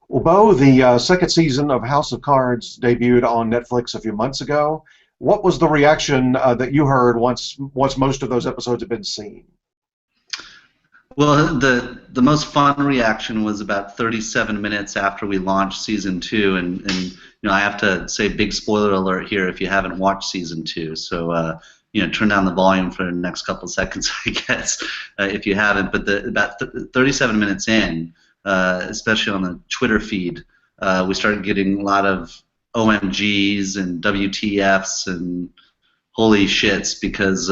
Well, Bo, the second season of House of Cards debuted on Netflix a few months ago. What was the reaction that you heard once most of those episodes had been seen? Well, the most fun reaction was about 37 minutes after we launched season two, and I have to say big spoiler alert here if you haven't watched season two. So turn down the volume for the next couple seconds, I guess, if you haven't. But about 37 minutes in, especially on the Twitter feed, we started getting a lot of OMGs and WTFs and holy shits because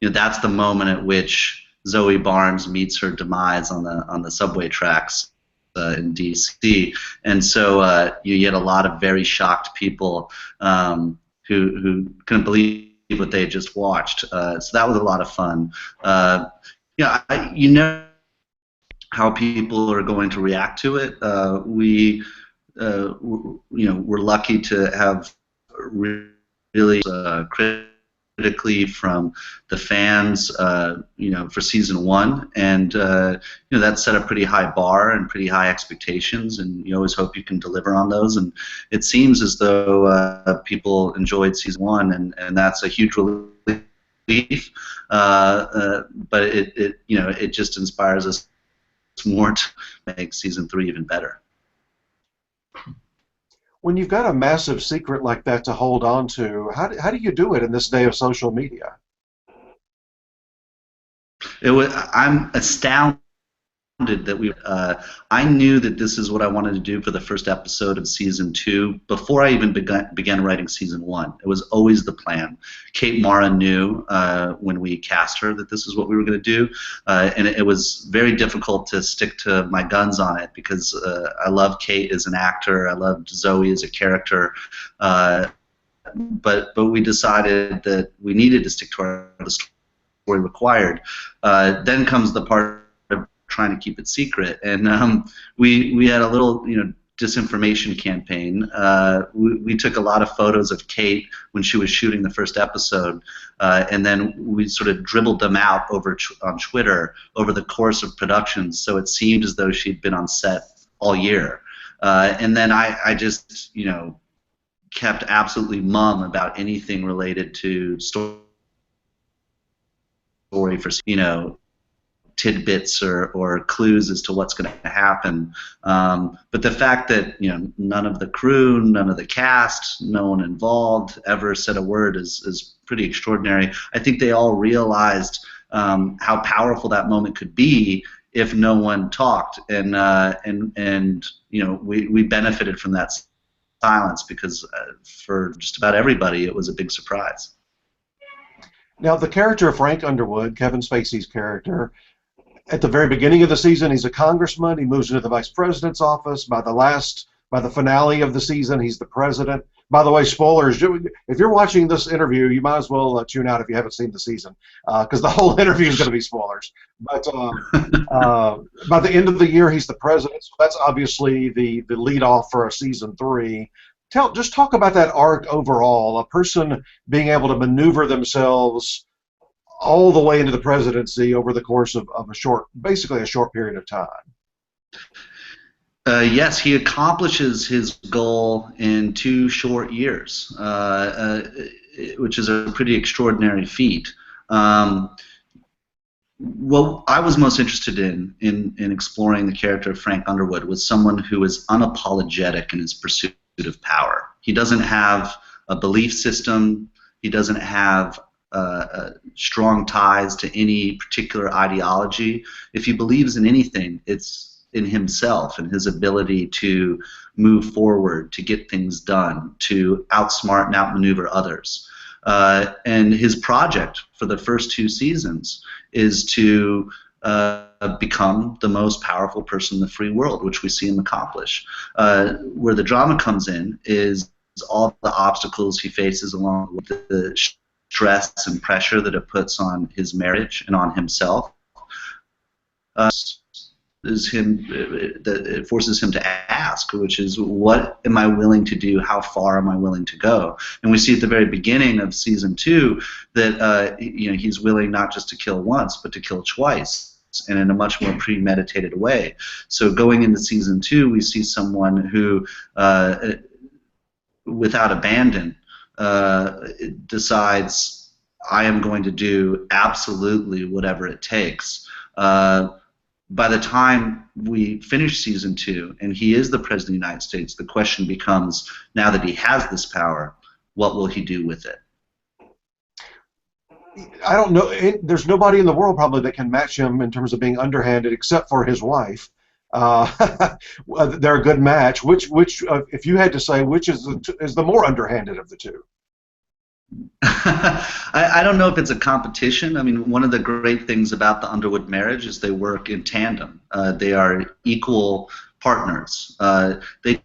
that's the moment at which Zoe Barnes meets her demise on the subway tracks in D.C. And so you get a lot of very shocked people who couldn't believe what they had just watched. So that was a lot of fun. You know how people are going to react to it. We're lucky to have really critically from the fans, for season one, and that set a pretty high bar and pretty high expectations, and you always hope you can deliver on those. And it seems as though people enjoyed season one, and that's a huge relief. But it just inspires us more to make season three even better. When you've got a massive secret like that to hold on to, how do you do it in this day of social media? I'm astounded that I knew that this is what I wanted to do for the first episode of season two before I even began writing season one. It was always the plan. Kate Mara knew when we cast her that this is what we were going to do, and it was very difficult to stick to my guns on it because I love Kate as an actor. I loved Zoe as a character. But we decided that we needed to stick to the story required. Then comes the part trying to keep it secret, and we had a little disinformation campaign. We took a lot of photos of Kate when she was shooting the first episode, and then we sort of dribbled them out on Twitter over the course of production, so it seemed as though she'd been on set all year. And then I just kept absolutely mum about anything related to story for tidbits or clues as to what's going to happen. But the fact that none of the crew, none of the cast, no one involved ever said a word is pretty extraordinary. I think they all realized how powerful that moment could be if no one talked, and we benefited from that silence because for just about everybody it was a big surprise. Now, the character of Frank Underwood, Kevin Spacey's character, at the very beginning of the season, he's a congressman. He moves into the vice president's office. By the finale of the season, he's the president. By the way, spoilers, if you're watching this interview, you might as well tune out if you haven't seen the season, because the whole interview is going to be spoilers. But by the end of the year, he's the president, so that's obviously the lead-off for a season three. Just talk about that arc overall, a person being able to maneuver themselves all the way into the presidency over the course of basically a short period of time. Yes, he accomplishes his goal in 2 short years, which is a pretty extraordinary feat. What I was most interested in exploring the character of Frank Underwood was someone who is unapologetic in his pursuit of power. He doesn't have a belief system. He doesn't have strong ties to any particular ideology. If he believes in anything, it's in himself and his ability to move forward, to get things done, to outsmart and outmaneuver others. And his project for the first 2 seasons is to become the most powerful person in the free world, which we see him accomplish. Where the drama comes in is all the obstacles he faces along with the stress and pressure that it puts on his marriage and on himself. It forces him to ask, which is, what am I willing to do? How far am I willing to go? And we see at the very beginning of season 2 that he's willing not just to kill once, but to kill twice. and in a much more premeditated way. So going into season 2, we see someone who, without abandon, decides, I am going to do absolutely whatever it takes. By the time we finish season 2 and he is the President of the United States, the question becomes, now that he has this power, what will he do with it? I don't know. There's nobody in the world probably that can match him in terms of being underhanded, except for his wife. They're a good match. Which, if you had to say, which is the more underhanded of the two? I don't know if it's a competition. I mean, one of the great things about the Underwood marriage is they work in tandem. They are equal partners. They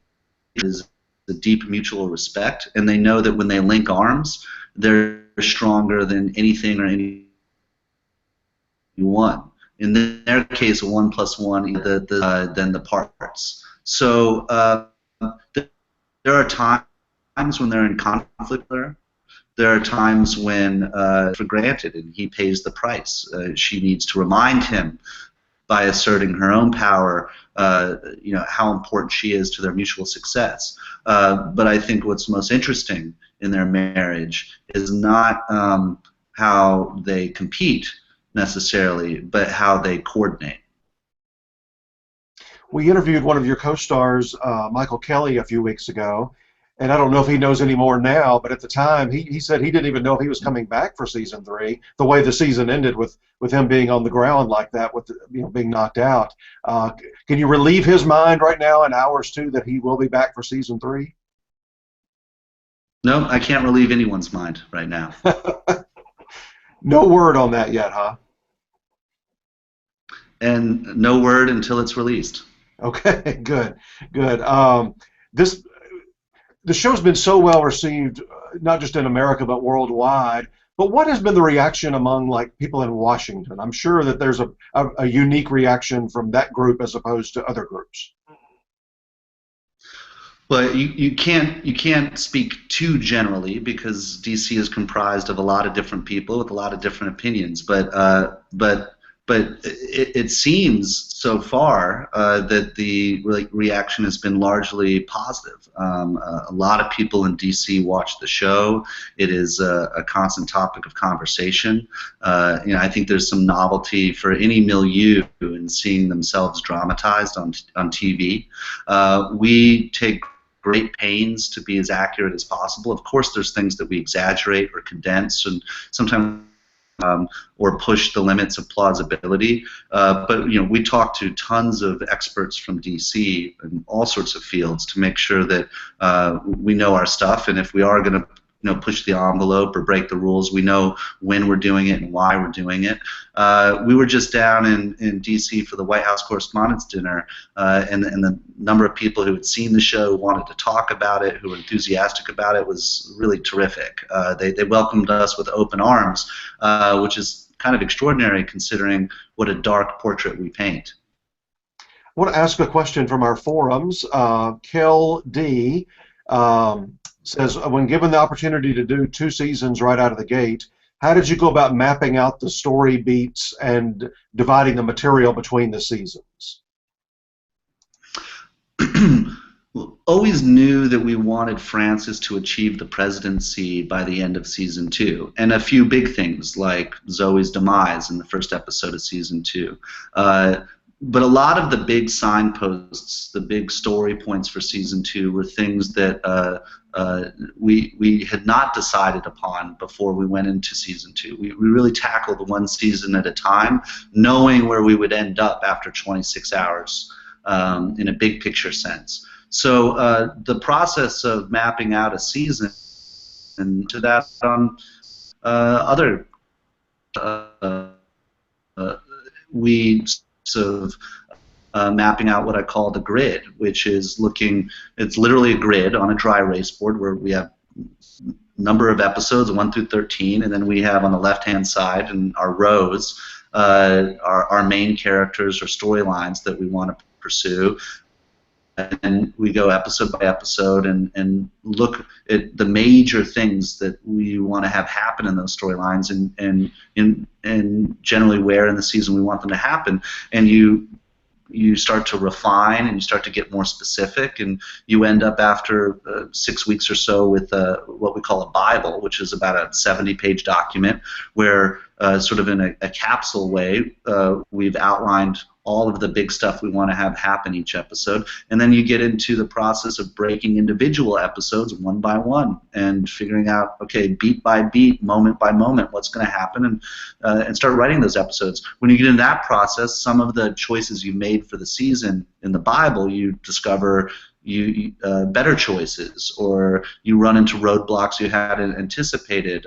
is a deep mutual respect, and they know that when they link arms, they're stronger than anything or anyone. In their case, 1 + 1 than the parts. So there are times when they're in conflict there. There are times when, for granted, and he pays the price. She needs to remind him, by asserting her own power, how important she is to their mutual success. But I think what's most interesting in their marriage is not how they compete necessarily, but how they coordinate. We interviewed one of your co-stars, Michael Kelly, a few weeks ago, and I don't know if he knows any more now, but at the time he said he didn't even know if he was coming back for season 3, the way the season ended with him being on the ground like that, with being knocked out. Can you relieve his mind right now in hours 2 that he will be back for season 3? No, I can't relieve anyone's mind right now. No word on that yet, huh? And no word until it's released. Okay, good. The show's been so well received, not just in America but worldwide. But what has been the reaction among people in Washington? I'm sure that there's a unique reaction from that group as opposed to other groups. Well, you can't speak too generally, because DC is comprised of a lot of different people with a lot of different opinions. But it seems so far that the reaction has been largely positive. A lot of people in DC watch the show. It is a constant topic of conversation. I think there's some novelty for any milieu in seeing themselves dramatized on TV. We take great pains to be as accurate as possible. Of course, there's things that we exaggerate or condense, and sometimes or push the limits of plausibility. But we talk to tons of experts from DC in all sorts of fields to make sure that we know our stuff, and if we are going to push the envelope or break the rules, we know when we're doing it and why we're doing it. We were just down in DC for the White House Correspondents' Dinner, and the number of people who had seen the show, who wanted to talk about it, who were enthusiastic about it, was really terrific. They welcomed us with open arms, which is kind of extraordinary considering what a dark portrait we paint. I want to ask a question from our forums. Kel D. Says, when given the opportunity to do 2 seasons right out of the gate, how did you go about mapping out the story beats and dividing the material between the seasons? Always knew that we wanted Francis to achieve the presidency by the end of season 2, and a few big things like Zoe's demise in the first episode of season 2. But a lot of the big signposts, the big story points for season 2, were things that we had not decided upon before we went into season 2. We really tackled one season at a time, knowing where we would end up after 26 hours in a big picture sense. So the process of mapping out a season, and to that we sort of mapping out what I call the grid, which is it's literally a grid on a dry erase board where we have number of episodes, 1 through 13, and then we have on the left-hand side in our rows our main characters or storylines that we want to pursue. and we go episode by episode and look at the major things that we want to have happen in those storylines and generally where in the season we want them to happen. And you start to refine and you start to get more specific, and you end up after 6 weeks or so with what we call a Bible, which is about a 70-page document where sort of in a capsule way we've outlined all of the big stuff we want to have happen each episode, and then you get into the process of breaking individual episodes one by one and figuring out, okay, beat by beat, moment by moment, what's going to happen, and start writing those episodes. When you get in that process, some of the choices you made for the season in the Bible, you discover better choices, or you run into roadblocks you hadn't anticipated.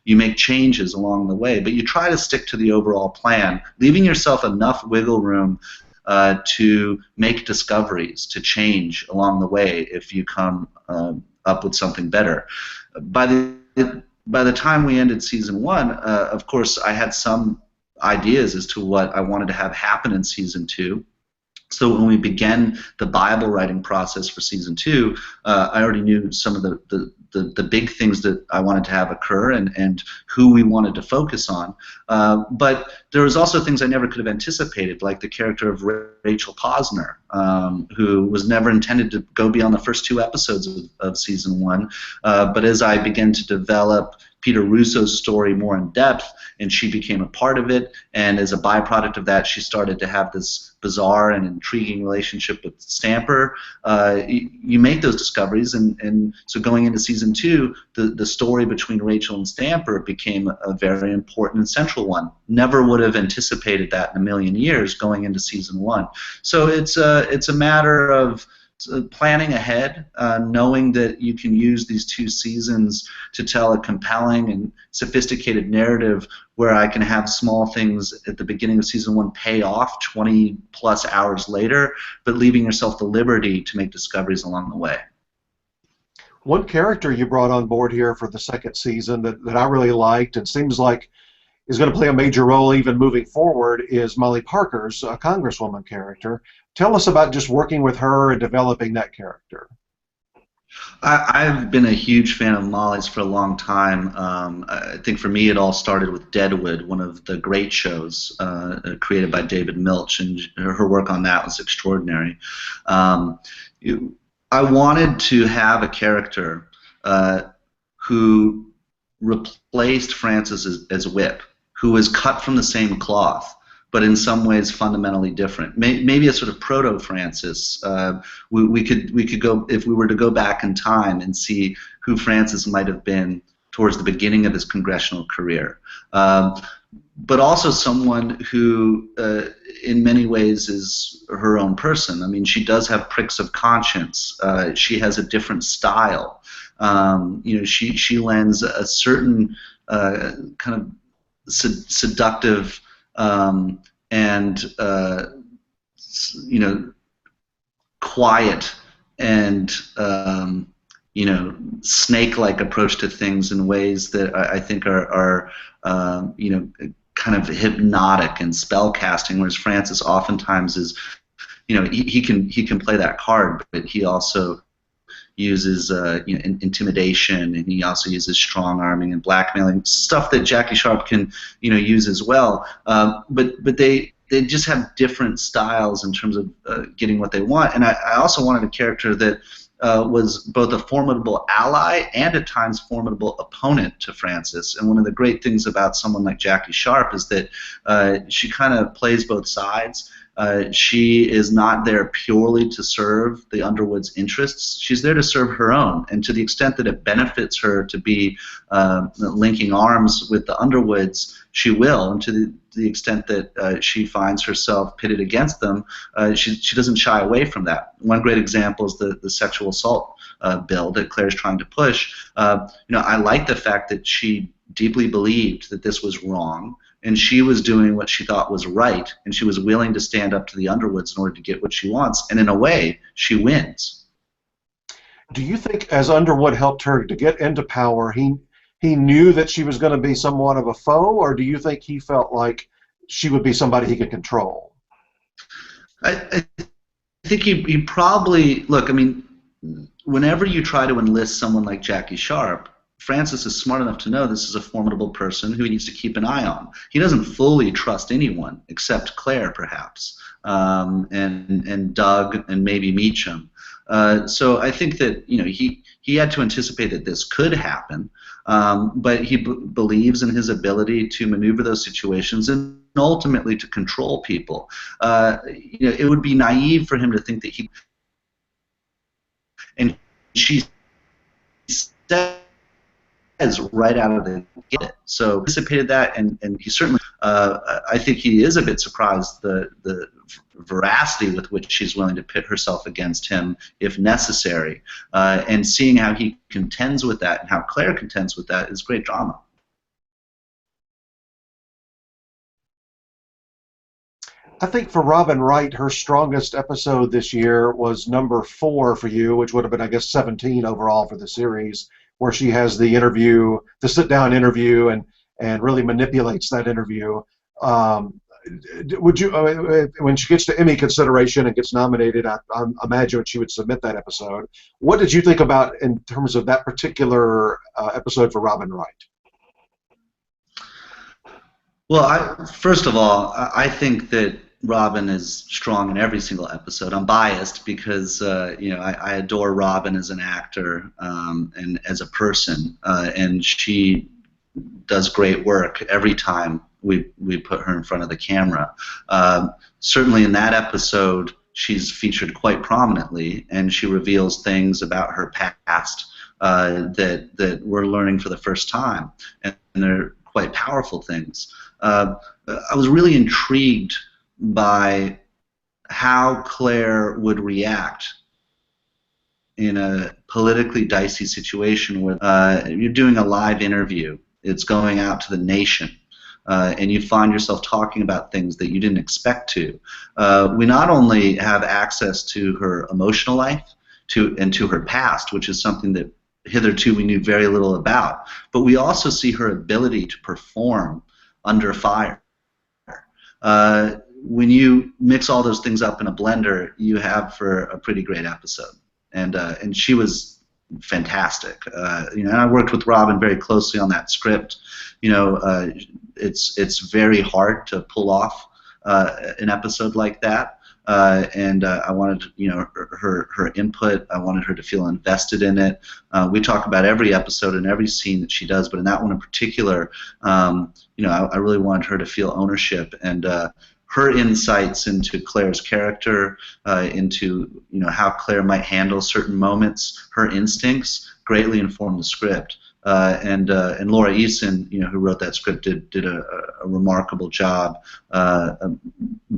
You make changes along the way, but you try to stick to the overall plan, leaving yourself enough wiggle room to make discoveries, to change along the way if you come up with something better. By the time we ended season 1, of course, I had some ideas as to what I wanted to have happen in season 2. So when we began the Bible writing process for season 2, I already knew some of the big things that I wanted to have occur and who we wanted to focus on. But there was also things I never could have anticipated, like the character of Rachel Posner, who was never intended to go beyond the first 2 episodes of season 1. But as I began to develop Peter Russo's story more in depth, and she became a part of it, and as a byproduct of that, she started to have this bizarre and intriguing relationship with Stamper. You make those discoveries, and so going into season 2, the story between Rachel and Stamper became a very important and central one. Never would have anticipated that in a million years going into season 1. So it's a matter of planning ahead, knowing that you can use these 2 seasons to tell a compelling and sophisticated narrative where I can have small things at the beginning of season 1 pay off 20-plus hours later, but leaving yourself the liberty to make discoveries along the way. One character you brought on board here for the 2nd season that I really liked and seems like is going to play a major role even moving forward is Molly Parker's Congresswoman character. Tell us about just working with her and developing that character. I've been a huge fan of Molly's for a long time. I think for me it all started with Deadwood, one of the great shows created by David Milch, and her work on that was extraordinary. I wanted to have a character who replaced Francis as Whip, who was cut from the same cloth, but in some ways fundamentally different. Maybe a sort of proto-Francis. We could go, if we were to go back in time and see who Francis might have been towards the beginning of his congressional career. But also someone who, in many ways, is her own person. I mean, she does have pricks of conscience. She has a different style. She lends a certain kind of seductive and quiet and snake-like approach to things in ways that I think are kind of hypnotic and spell casting, whereas Francis oftentimes is, he can play that card, but he also uses intimidation, and he also uses strong arming and blackmailing, stuff that Jackie Sharp can use as well. But they just have different styles in terms of getting what they want. And I also wanted a character that was both a formidable ally and at times formidable opponent to Francis. And one of the great things about someone like Jackie Sharp is that she kind of plays both sides. She is not there purely to serve the Underwood's interests. She's there to serve her own, and to the extent that it benefits her to be linking arms with the Underwoods, she will, and to the extent that she finds herself pitted against them, she doesn't shy away from that. One great example is the sexual assault bill that Claire's trying to push. I like the fact that she deeply believed that this was wrong, and she was doing what she thought was right, and she was willing to stand up to the Underwoods in order to get what she wants, and in a way, she wins. Do you think as Underwood helped her to get into power, he knew that she was going to be somewhat of a foe, or do you think he felt like she would be somebody he could control? I think he probably look. I mean, whenever you try to enlist someone like Jackie Sharp, Francis is smart enough to know this is a formidable person who he needs to keep an eye on. He doesn't fully trust anyone except Claire, perhaps, and Doug and maybe Meacham. So I think that he had to anticipate that this could happen, but he believes in his ability to maneuver those situations and ultimately to control people. It would be naive for him to think that he and she says right out of the gate. So anticipated that, and he certainly, I think he is a bit surprised the veracity with which she's willing to pit herself against him if necessary, and seeing how he contends with that and how Claire contends with that is great drama. I think for Robin Wright, her strongest episode this year was number 4 for you, which would have been, I guess, 17 overall for the series, where she has the interview, the sit-down interview, and really manipulates that interview. Would you, when she gets to Emmy consideration and gets nominated, I imagine she would submit that episode. What did you think about in terms of that particular episode for Robin Wright? Well, first of all, I think that Robin is strong in every single episode. I'm biased because I adore Robin as an actor and as a person, and she does great work every time we put her in front of the camera. Certainly in that episode, she's featured quite prominently, and she reveals things about her past that we're learning for the first time, and they're quite powerful things. I was really intrigued by how Claire would react in a politically dicey situation where you're doing a live interview. It's going out to the nation, and you find yourself talking about things that you didn't expect to. We not only have access to her emotional life and to her past, which is something that hitherto we knew very little about, but we also see her ability to perform under fire. When you mix all those things up in a blender, you have for a pretty great episode, and she was fantastic. And I worked with Robin very closely on that script. It's very hard to pull off an episode like that, and I wanted her input. I wanted her to feel invested in it. We talk about every episode and every scene that she does, but in that one in particular, I really wanted her to feel ownership, and her insights into Claire's character, into how Claire might handle certain moments, her instincts greatly informed the script. And Laura Eason, who wrote that script, did a remarkable job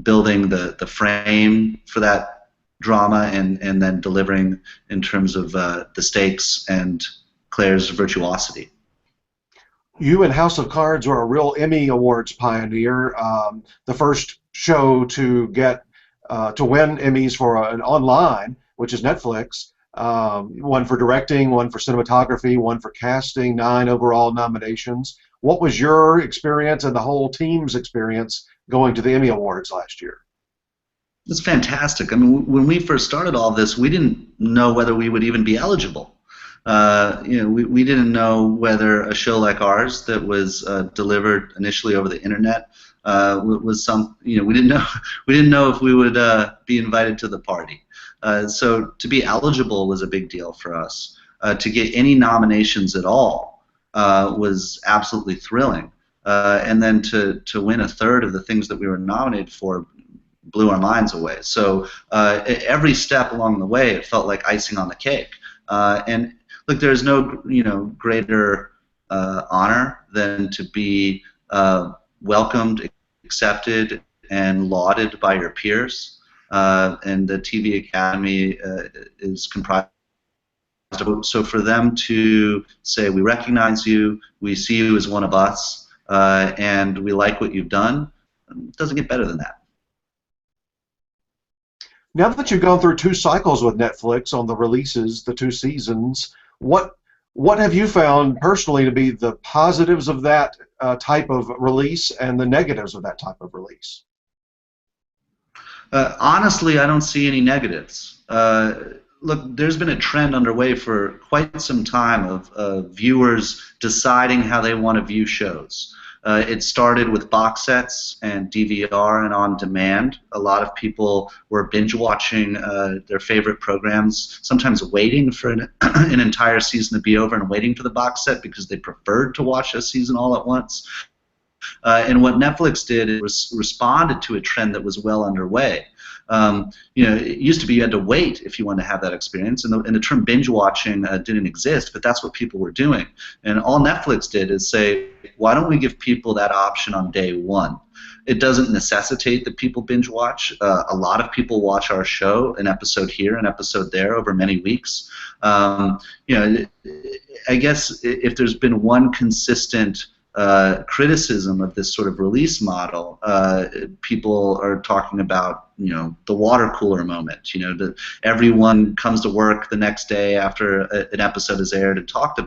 building the frame for that drama, and then delivering in terms of the stakes and Claire's virtuosity. You and House of Cards were a real Emmy Awards pioneer. The first show to get to win Emmys for an online, which is Netflix. One for directing, one for cinematography, one for casting, 9 overall nominations. What was your experience and the whole team's experience going to the Emmy Awards last year? It's fantastic. I mean, when we first started all this, we didn't know whether we would even be eligible. We didn't know whether a show like ours that was delivered initially over the internet was some. We didn't know if we would be invited to the party. So to be eligible was a big deal for us. To get any nominations at all was absolutely thrilling. And then to win a third of the things that we were nominated for blew our minds away. So every step along the way, it felt like icing on the cake. And look, there's no greater honor than to be welcomed, accepted, and lauded by your peers. And the TV Academy is comprised of. So for them to say, we recognize you, we see you as one of us, and we like what you've done, it doesn't get better than that. Now that you've gone through 2 cycles with Netflix on the releases, the 2 seasons, what have you found personally to be the positives of that type of release and the negatives of that type of release? Honestly, I don't see any negatives. Look, there's been a trend underway for quite some time of viewers deciding how they want to view shows. It started with box sets and DVR and on demand. A lot of people were binge watching their favorite programs, sometimes waiting for an entire season to be over and waiting for the box set because they preferred to watch a season all at once. And what Netflix did was responded to a trend that was well underway. It used to be you had to wait if you wanted to have that experience, and the term binge watching didn't exist, but that's what people were doing. And all Netflix did is say, why don't we give people that option on day one? It doesn't necessitate that people binge watch. A lot of people watch our show, an episode here, an episode there, over many weeks. I guess if there's been one consistent criticism of this sort of release model, people are talking about, the water cooler moment. Everyone comes to work the next day after an episode is aired and talks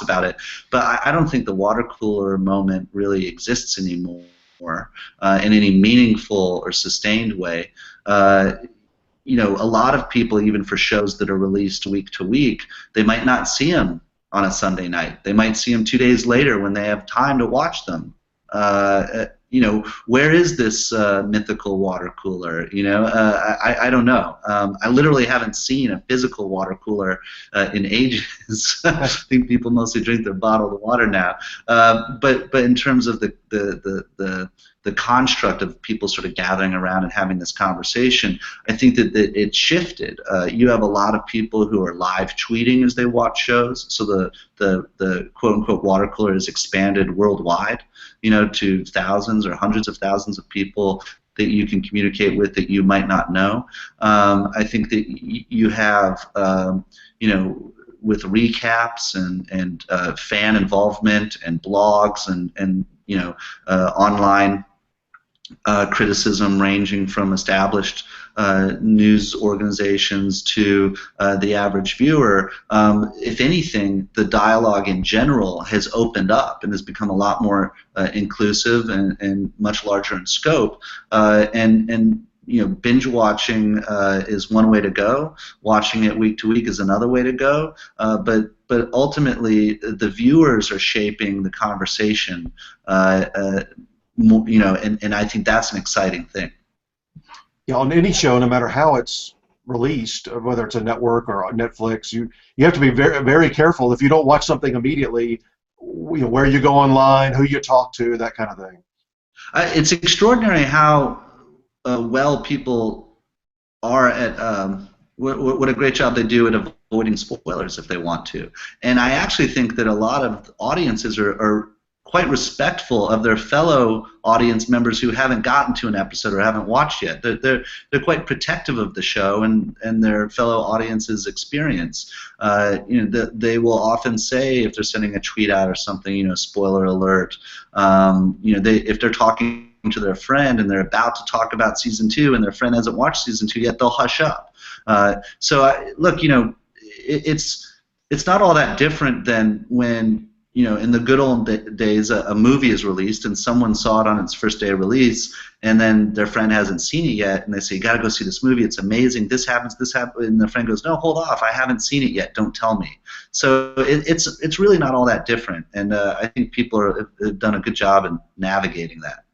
about it. But I don't think the water cooler moment really exists anymore in any meaningful or sustained way. A lot of people, even for shows that are released week to week, they might not see them on a Sunday night. They might see them 2 days later when they have time to watch them. Where is this mythical water cooler? I don't know. I literally haven't seen a physical water cooler in ages. I think people mostly drink their bottled water now. But in terms of the construct of people sort of gathering around and having this conversation, I think that it shifted. You have a lot of people who are live tweeting as they watch shows, so the quote-unquote water cooler has expanded worldwide, to thousands or hundreds of thousands of people that you can communicate with that you might not know. I think that you have, with recaps and fan involvement and blogs and online criticism ranging from established news organizations to the average viewer. If anything, the dialogue in general has opened up and has become a lot more inclusive and much larger in scope. Binge watching is one way to go. Watching it week to week is another way to go. But ultimately, the viewers are shaping the conversation. And I think that's an exciting thing. Yeah, on any show, no matter how it's released, whether it's a network or on Netflix, you have to be very, very careful if you don't watch something immediately, where you go online, who you talk to, that kind of thing. It's extraordinary how well people are at what a great job they do at avoiding spoilers if they want to. And I actually think that a lot of audiences are quite respectful of their fellow audience members who haven't gotten to an episode or haven't watched yet. They're quite protective of the show and their fellow audience's experience. They will often say, if they're sending a tweet out or something, spoiler alert. If they're talking to their friend and they're about to talk about season 2 and their friend hasn't watched season 2 yet, they'll hush up. Look, it's not all that different than when, in the good old days, a movie is released and someone saw it on its first day of release, and then their friend hasn't seen it yet, and they say, you got to go see this movie, it's amazing, this happens, and their friend goes, no, hold off, I haven't seen it yet, don't tell me. So it's really not all that different, and I think people have done a good job in navigating that.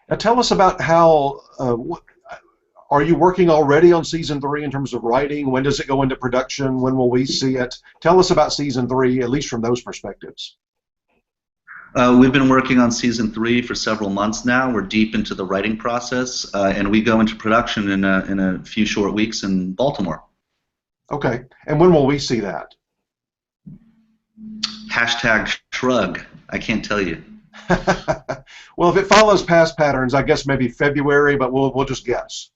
Now tell us about how, are you working already on season 3 in terms of writing? When does it go into production? When will we see it? Tell us about season 3, at least from those perspectives. We've been working on season 3 for several months now. We're deep into the writing process, and we go into production in a few short weeks in Baltimore. Okay, and when will we see that? #shrug. I can't tell you. Well, if it follows past patterns, I guess maybe February, but we'll just guess.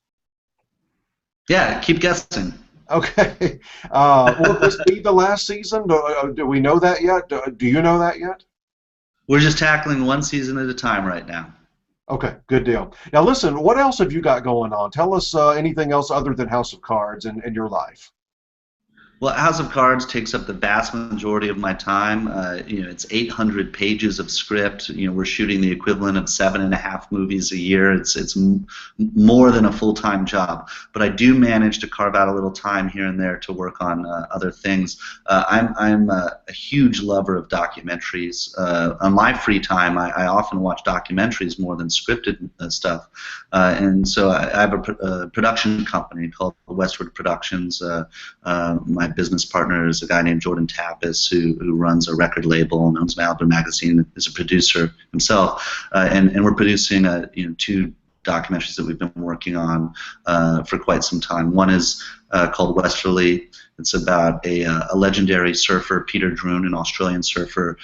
Yeah, keep guessing. Okay. Will this be the last season? Do we know that yet? Do you know that yet? We're just tackling one season at a time right now. Okay, good deal. Now listen, what else have you got going on? Tell us anything else other than House of Cards in your life. Well, House of Cards takes up the vast majority of my time. It's 800 pages of script. We're shooting the equivalent of 7.5 movies a year. It's more than a full-time job. But I do manage to carve out a little time here and there to work on other things. I'm a huge lover of documentaries. On my free time, I often watch documentaries more than scripted stuff. And so I have a production company called Westward Productions. My business partner is a guy named Jordan Tapas who runs a record label and owns Malibu Magazine, is a producer himself, and we're producing 2 documentaries that we've been working on for quite some time. One is called Westerly. It's about a legendary surfer, Peter Druun, an Australian surfer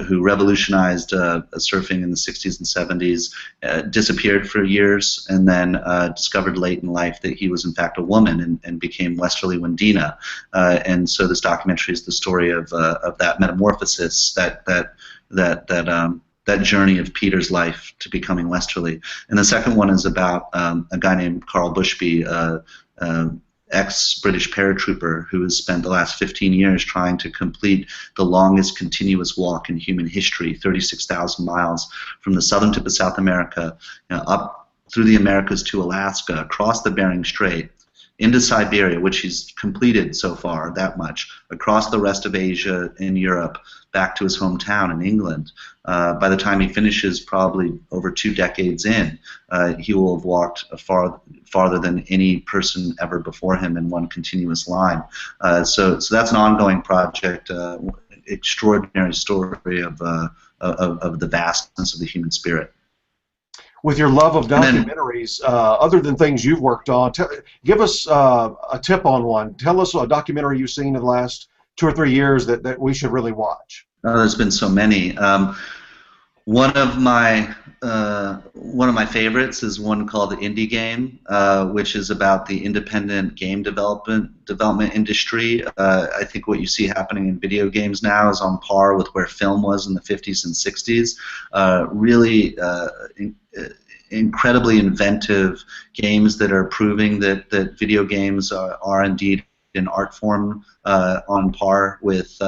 who revolutionized surfing in the 60s and 70s, disappeared for years, and then discovered late in life that he was in fact a woman and became Westerly Wendina. And so this documentary is the story of that metamorphosis, that journey of Peter's life to becoming Westerly. And the second one is about a guy named Carl Bushby, ex-British paratrooper who has spent the last 15 years trying to complete the longest continuous walk in human history, 36,000 miles from the southern tip of South America, up through the Americas to Alaska, across the Bering Strait, into Siberia, which he's completed so far, that much, across the rest of Asia and Europe, back to his hometown in England. By the time he finishes, probably over 2 decades in, he will have walked farther than any person ever before him in one continuous line. So that's an ongoing project, extraordinary story of the vastness of the human spirit. With your love of documentaries, other than things you've worked on, give us a tip on one. Tell us a documentary you've seen in the last 2 or 3 years that we should really watch. There's been so many. One of my favorites is one called The Indie Game, which is about the independent game development industry. I think what you see happening in video games now is on par with where film was in the 50s and 60s. Really incredibly inventive games that are proving that video games are indeed an art form on par with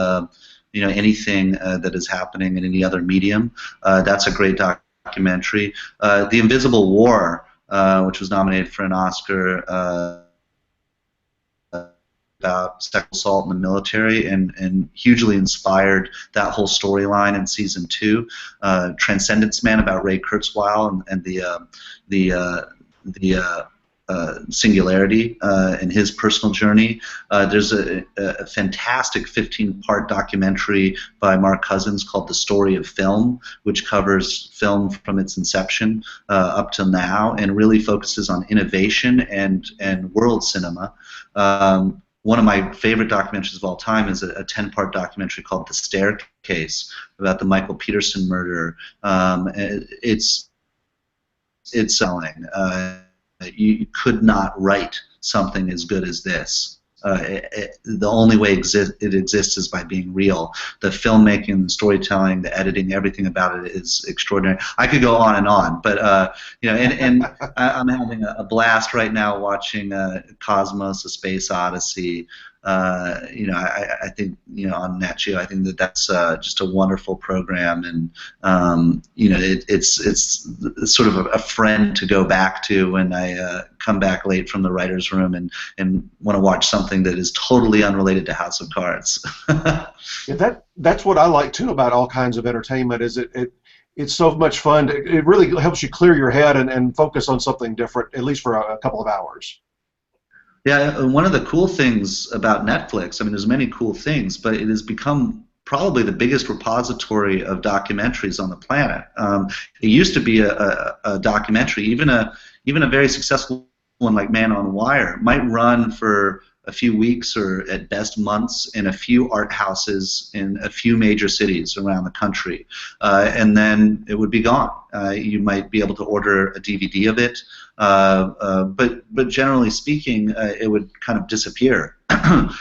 anything that is happening in any other medium. That's a great documentary. The Invisible War, which was nominated for an Oscar, about sexual assault in the military, and hugely inspired that whole storyline in season 2. Transcendence Man about Ray Kurzweil and the singularity in his personal journey. There's a fantastic 15-part documentary by Mark Cousins called The Story of Film, which covers film from its inception up till now and really focuses on innovation and world cinema. One of my favorite documentaries of all time is a 10-part documentary called The Staircase about the Michael Peterson murder. It's selling. You could not write something as good as this. The only way it exists is by being real. The filmmaking, the storytelling, the editing, everything about it is extraordinary. I could go on, but and I'm having a blast right now watching Cosmos: A Space Odyssey. I think on Nat Geo, I think that's just a wonderful program, and it's sort of a friend to go back to when I come back late from the writers' room and want to watch something that is totally unrelated to House of Cards. Yeah, that's what I like too about all kinds of entertainment. Is it's so much fun. It really helps you clear your head and focus on something different, at least for a couple of hours. Yeah, one of the cool things about Netflix, I mean, there's many cool things, but it has become probably the biggest repository of documentaries on the planet. It used to be a documentary, even a very successful one like Man on Wire, might run for a few weeks or at best months in a few art houses in a few major cities around the country, and then it would be gone. You might be able to order a DVD of it, but generally speaking, it would kind of disappear. On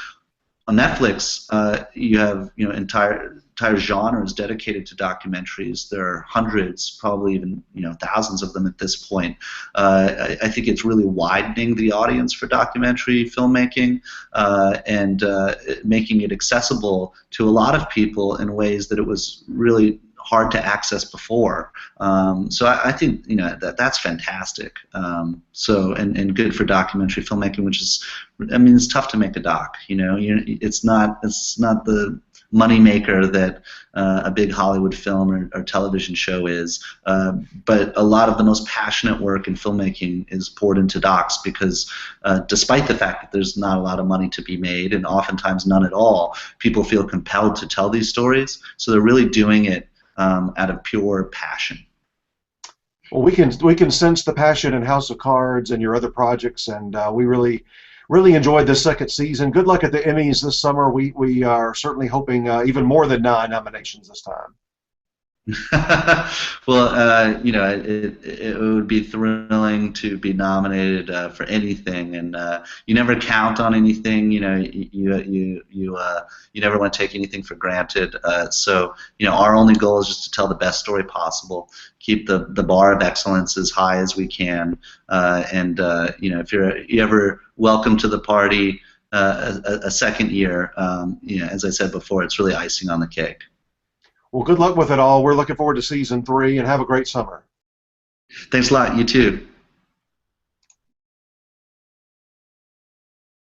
Netflix, you have entire entire genres dedicated to documentaries. There are hundreds, probably even thousands of them at this point. I think it's really widening the audience for documentary filmmaking and making it accessible to a lot of people in ways that it was really hard to access before. So I think that's fantastic. And good for documentary filmmaking, which is, I mean, it's tough to make a doc. It's not the moneymaker that a big Hollywood film or television show is. But a lot of the most passionate work in filmmaking is poured into docs because despite the fact that there's not a lot of money to be made, and oftentimes none at all, people feel compelled to tell these stories. So they're really doing it out of pure passion. Well, we can sense the passion in House of Cards and your other projects, and we really enjoyed this second season. Good luck at the Emmys this summer. We are certainly hoping even more than 9 nominations this time. Well, it would be thrilling to be nominated for anything, and you never count on anything. You never want to take anything for granted. So, our only goal is just to tell the best story possible, keep the bar of excellence as high as we can, and if you're ever welcome to the party a second year, as I said before, it's really icing on the cake. Well, good luck with it all. We're looking forward to season 3, and have a great summer. Thanks a lot. You too.